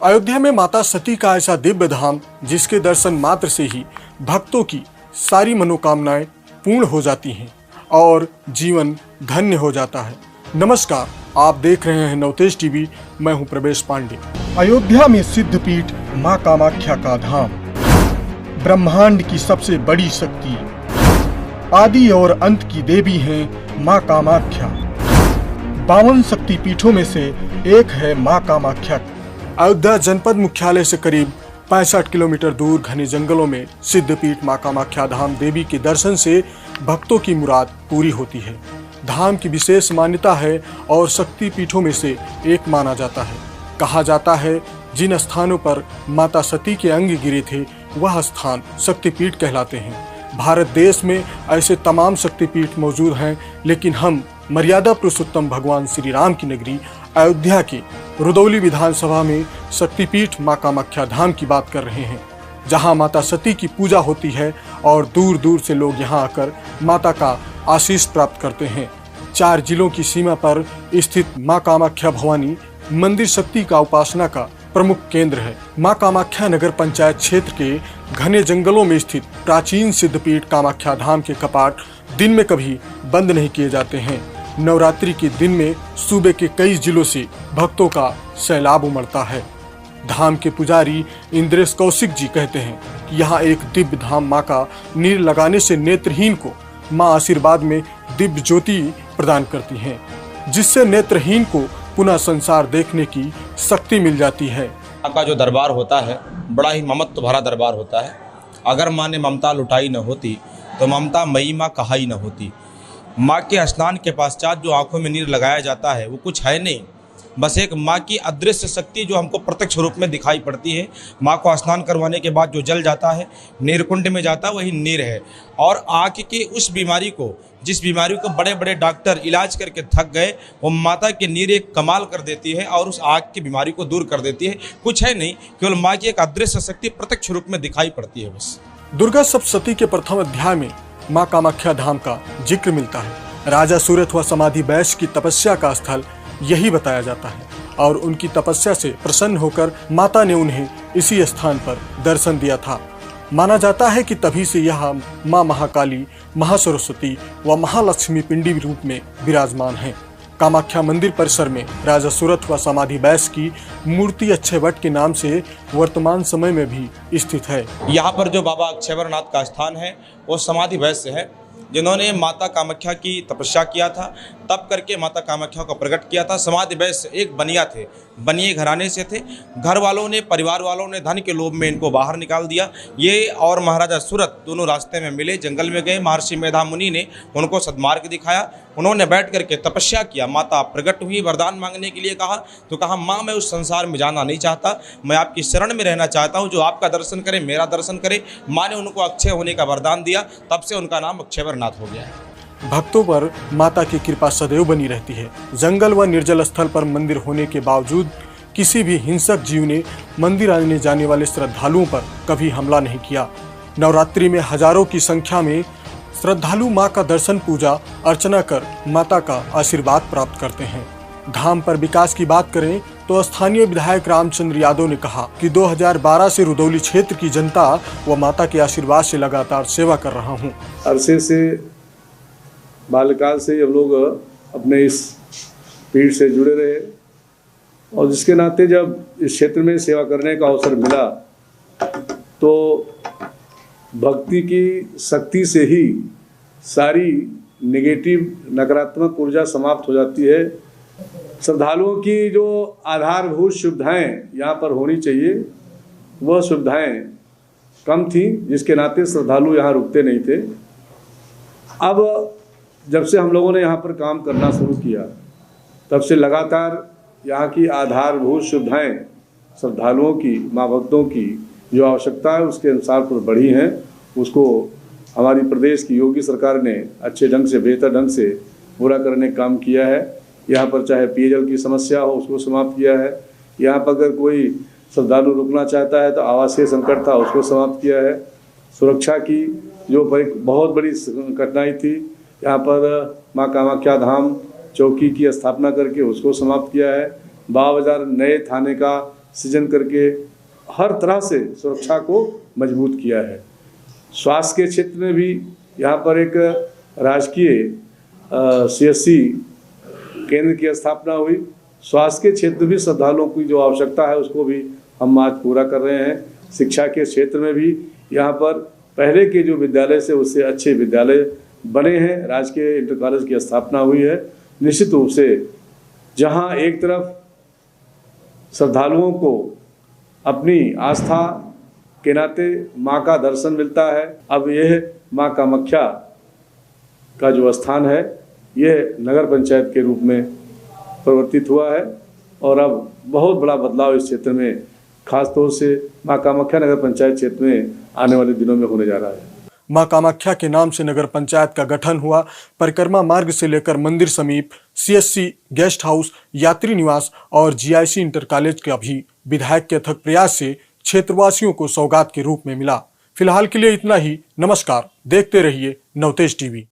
अयोध्या में माता सती का ऐसा दिव्य धाम जिसके दर्शन मात्र से ही भक्तों की सारी मनोकामनाएं पूर्ण हो जाती हैं और जीवन धन्य हो जाता है। नमस्कार, आप देख रहे हैं नवतेज टीवी। मैं हूं प्रवेश पांडे। अयोध्या में सिद्धपीठ मां कामाख्या का धाम, ब्रह्मांड की सबसे बड़ी शक्ति, आदि और अंत की देवी हैं मां कामाख्या। 52 शक्तिपीठों में से एक है मां कामाख्या। अयोध्या जनपद मुख्यालय से करीब 65 किलोमीटर दूर घने जंगलों में सिद्धपीठ मां कामाख्या धाम देवी के दर्शन से भक्तों की मुराद पूरी होती है। धाम की विशेष मान्यता है और शक्तिपीठों में से एक माना जाता है। कहा जाता है जिन स्थानों पर माता सती के अंग गिरे थे वह स्थान शक्तिपीठ कहलाते हैं। भारत देश में ऐसे तमाम शक्तिपीठ मौजूद हैं, लेकिन हम मर्यादा पुरुषोत्तम भगवान श्री राम की नगरी अयोध्या के रुदौली विधानसभा में शक्तिपीठ मां कामाख्या धाम की बात कर रहे हैं, जहां माता सती की पूजा होती है और दूर दूर से लोग यहां आकर माता का आशीष प्राप्त करते हैं। 4 जिलों की सीमा पर स्थित मां कामाख्या भवानी मंदिर शक्ति का उपासना का प्रमुख केंद्र है। मां कामाख्या नगर पंचायत क्षेत्र के घने जंगलों में स्थित प्राचीन सिद्धपीठ कामाख्या धाम के कपाट दिन में कभी बंद नहीं किए जाते हैं। नवरात्रि के दिन में सूबे के कई जिलों से भक्तों का सैलाब उमड़ता है। धाम के पुजारी इंद्रेश कौशिक जी कहते हैं कि यहाँ एक दिव्य धाम माँ का नीर लगाने से नेत्रहीन को माँ आशीर्वाद में दिव्य ज्योति प्रदान करती हैं, जिससे नेत्रहीन को पुनः संसार देखने की शक्ति मिल जाती है। माँ का जो दरबार होता है बड़ा ही ममत्व भरा दरबार होता है। अगर माँ ने ममता लुटाई न होती तो ममता मई माँ कहाई न होती। माँ के स्नान के पश्चात जो आंखों में नीर लगाया जाता है वो कुछ है नहीं, बस एक माँ की अदृश्य शक्ति जो हमको प्रत्यक्ष रूप में दिखाई पड़ती है। माँ को स्नान करवाने के बाद जो जल जाता है नीरकुंड में जाता है वही नीर है। और आँख की उस बीमारी को, जिस बीमारी को बड़े बड़े डॉक्टर इलाज करके थक गए, वो माता की नीर एक कमाल कर देती है और उस आँख की बीमारी को दूर कर देती है। कुछ है नहीं, केवल माँ की एक अदृश्य शक्ति प्रत्यक्ष रूप में दिखाई पड़ती है बस। दुर्गा सप्तशती के प्रथम अध्याय में मां कामाख्या धाम का जिक्र मिलता है। राजा सूरत व समाधि बैश की तपस्या का स्थल यही बताया जाता है और उनकी तपस्या से प्रसन्न होकर माता ने उन्हें इसी स्थान पर दर्शन दिया था। माना जाता है कि तभी से यह मां महाकाली, महासरस्वती व महालक्ष्मी पिंडी रूप में विराजमान है। कामाख्या मंदिर परिसर में राजा सूरत व समाधि बैश की मूर्ति अक्षयवट के नाम से वर्तमान समय में भी स्थित है। यहाँ पर जो बाबा अक्षयवरनाथ का स्थान है वो समाधि बैश से है, जिन्होंने माता कामाख्या की तपस्या किया था, तब करके माता कामाख्या को प्रकट किया था। समाधि बैश एक बनिया थे, बनिए घराने से थे। घर वालों ने, परिवार वालों ने धन के लोभ में इनको बाहर निकाल दिया। ये और महाराजा सूरत दोनों रास्ते में मिले, जंगल में गए। महर्षि मेधा मुनि ने उनको सद्मार्ग दिखाया। उन्होंने बैठ करके तपस्या किया। माता प्रकट हुई, वरदान मांगने के लिए कहा तो कहा माँ मैं उस संसार में जाना नहीं चाहता, मैं आपकी शरण में रहना चाहता हूँ। जो आपका दर्शन करे, मेरा दर्शन करे। माँ ने उनको अक्षय होने का वरदान दिया, तब से उनका नाम अक्षयवरनाथ हो गया है। भक्तों पर माता की कृपा सदैव बनी रहती है। जंगल व निर्जल स्थल पर मंदिर होने के बावजूद किसी भी हिंसक जीव ने मंदिर आने जाने वाले श्रद्धालुओं पर कभी हमला नहीं किया। नवरात्रि में हजारों की संख्या में श्रद्धालु मां का दर्शन, पूजा अर्चना कर माता का आशीर्वाद प्राप्त करते हैं। धाम पर विकास की बात करें तो स्थानीय विधायक रामचंद्र यादव ने कहा कि 2012 से रुदौली क्षेत्र की जनता व माता के आशीर्वाद से लगातार सेवा कर रहा हूँ। अरसे से, बाल्यकाल से हम लोग अपने इस पीठ से जुड़े रहे और जिसके नाते जब इस क्षेत्र में सेवा करने का अवसर मिला तो भक्ति की शक्ति से ही सारी नेगेटिव, नकारात्मक ऊर्जा समाप्त हो जाती है। श्रद्धालुओं की जो आधारभूत सुविधाएं यहाँ पर होनी चाहिए वह सुविधाएं कम थी, जिसके नाते श्रद्धालु यहाँ रुकते नहीं थे। अब जब से हम लोगों ने यहाँ पर काम करना शुरू किया तब से लगातार यहाँ की आधारभूत सुविधाएं श्रद्धालुओं की, माँ भक्तों की जो आवश्यकता है उसके अनुसार पर बढ़ी हैं। उसको हमारी प्रदेश की योगी सरकार ने अच्छे ढंग से, बेहतर ढंग से पूरा करने का काम किया है। यहाँ पर चाहे पेयजल की समस्या हो उसको समाप्त किया है। यहाँ पर अगर कोई श्रद्धालु रुकना चाहता है तो आवासीय संकट था उसको समाप्त किया है। सुरक्षा की जो बहुत बड़ी कठिनाई थी, यहाँ पर माँ कामाख्या धाम चौकी की स्थापना करके उसको समाप्त किया है। 52,000 नए थाने का सृजन करके हर तरह से सुरक्षा को मजबूत किया है। स्वास्थ्य के क्षेत्र में भी यहाँ पर एक राजकीय CSC केंद्र की स्थापना हुई। स्वास्थ्य के क्षेत्र भी श्रद्धालुओं की जो आवश्यकता है उसको भी हम आज पूरा कर रहे हैं। शिक्षा के क्षेत्र में भी यहाँ पर पहले के जो विद्यालय से उससे अच्छे विद्यालय बने हैं। राजकीय इंटर कॉलेज की स्थापना हुई है। निश्चित रूप से जहाँ एक तरफ श्रद्धालुओं को अपनी आस्था के नाते माँ का दर्शन मिलता है, अब यह माँ कामाख्या का जो स्थान है यह नगर पंचायत के रूप में परिवर्तित हुआ है और अब बहुत बड़ा बदलाव इस क्षेत्र में खास तौर से माँ कामाख्या नगर पंचायत क्षेत्र में आने वाले दिनों में होने जा रहा है। मां कामाख्या के नाम से नगर पंचायत का गठन हुआ। परिक्रमा मार्ग से लेकर मंदिर समीप CSC गेस्ट हाउस, यात्री निवास और GIC इंटर कॉलेज का भी विधायक के अथक प्रयास से क्षेत्रवासियों को सौगात के रूप में मिला। फिलहाल के लिए इतना ही। नमस्कार, देखते रहिए नवतेज टीवी।